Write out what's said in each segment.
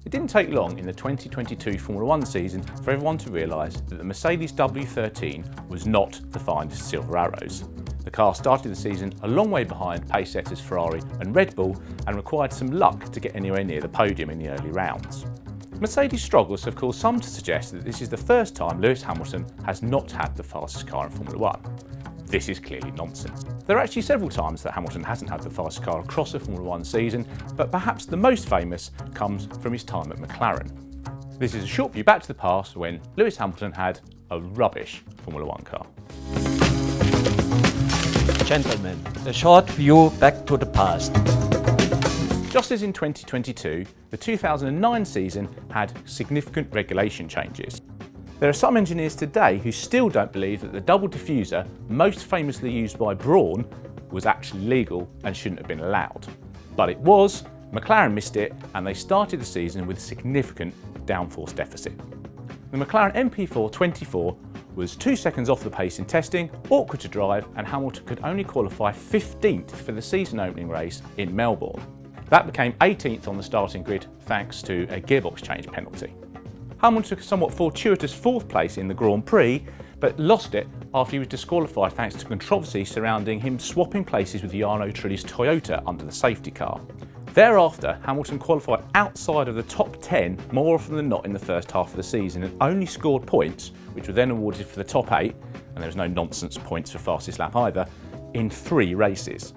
It didn't take long in the 2022 Formula 1 season for everyone to realise that the Mercedes W13 was not the finest silver arrows. The car started the season a long way behind pace setters Ferrari and Red Bull and required some luck to get anywhere near the podium in the early rounds. Mercedes' struggles have caused some to suggest that this is the first time Lewis Hamilton has not had the fastest car in Formula 1. This is clearly nonsense. There are actually several times that Hamilton hasn't had the fastest car across a Formula 1 season, but perhaps the most famous comes from his time at McLaren. This is a short view back to the past when Lewis Hamilton had a rubbish Formula 1 car. Gentlemen, a short view back to the past. Just as in 2022, the 2009 season had significant regulation changes. There are some engineers today who still don't believe that the double diffuser, most famously used by Brawn, was actually legal and shouldn't have been allowed. But it was, McLaren missed it, and they started the season with a significant downforce deficit. The McLaren MP4-24 was 2 seconds off the pace in testing, awkward to drive, and Hamilton could only qualify 15th for the season opening race in Melbourne. That became 18th on the starting grid thanks to a gearbox change penalty. Hamilton took a somewhat fortuitous 4th place in the Grand Prix, but lost it after he was disqualified thanks to controversy surrounding him swapping places with Jarno Trulli's Toyota under the safety car. Thereafter, Hamilton qualified outside of the top 10 more often than not in the first half of the season and only scored points, which were then awarded for the top 8, and there was no nonsense points for fastest lap either, in 3 races.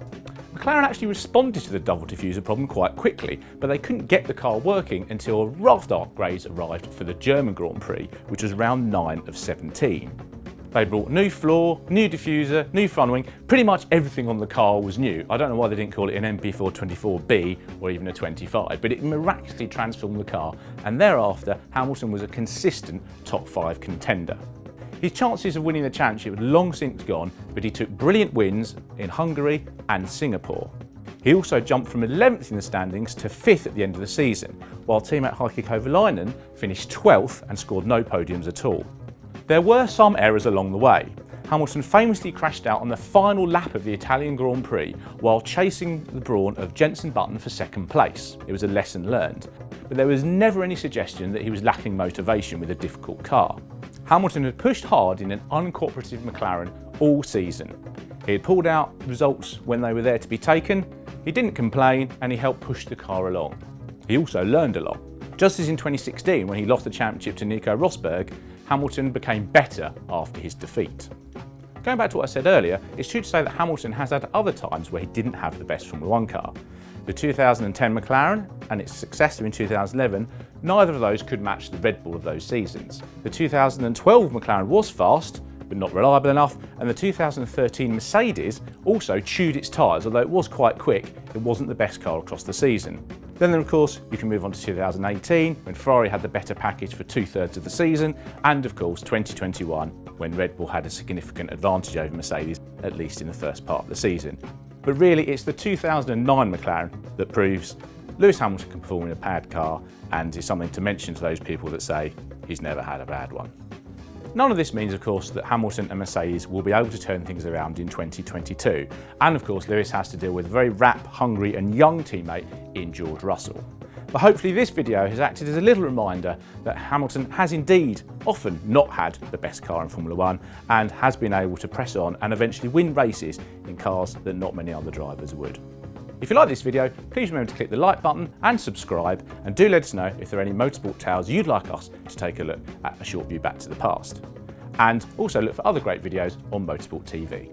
McLaren actually responded to the double diffuser problem quite quickly, but they couldn't get the car working until a raft of upgrades arrived for the German Grand Prix, which was round 9 of 17. They brought new floor, new diffuser, new front wing, pretty much everything on the car was new. I don't know why they didn't call it an MP4-24B or even a 25, but it miraculously transformed the car, and thereafter Hamilton was a consistent top 5 contender. His chances of winning the championship had long since gone, but he took brilliant wins in Hungary and Singapore. He also jumped from 11th in the standings to 5th at the end of the season, while teammate Heikki Kovalainen finished 12th and scored no podiums at all. There were some errors along the way. Hamilton famously crashed out on the final lap of the Italian Grand Prix while chasing the brawn of Jenson Button for 2nd place. It was a lesson learned, but there was never any suggestion that he was lacking motivation with a difficult car. Hamilton had pushed hard in an uncooperative McLaren all season. He had pulled out results when they were there to be taken, he didn't complain, and he helped push the car along. He also learned a lot. Just as in 2016 when he lost the championship to Nico Rosberg, Hamilton became better after his defeat. Going back to what I said earlier, it's true to say that Hamilton has had other times where he didn't have the best Formula 1 car. The 2010 McLaren and its successor in 2011, neither of those could match the Red Bull of those seasons. The 2012 McLaren was fast, but not reliable enough, and the 2013 Mercedes also chewed its tyres, although it was quite quick, it wasn't the best car across the season. Then of course, you can move on to 2018, when Ferrari had the better package for 2/3 of the season, and of course 2021, when Red Bull had a significant advantage over Mercedes, at least in the first part of the season. But really, it's the 2009 McLaren that proves Lewis Hamilton can perform in a bad car and is something to mention to those people that say he's never had a bad one. None of this means, of course, that Hamilton and Mercedes will be able to turn things around in 2022. And of course, Lewis has to deal with a very rap, hungry and young teammate in George Russell. But hopefully this video has acted as a little reminder that Hamilton has indeed often not had the best car in Formula 1 and has been able to press on and eventually win races in cars that not many other drivers would. If you like this video, please remember to click the like button and subscribe, and do let us know if there are any motorsport tales you'd like us to take a look at a short view back to the past. And also look for other great videos on Motorsport TV.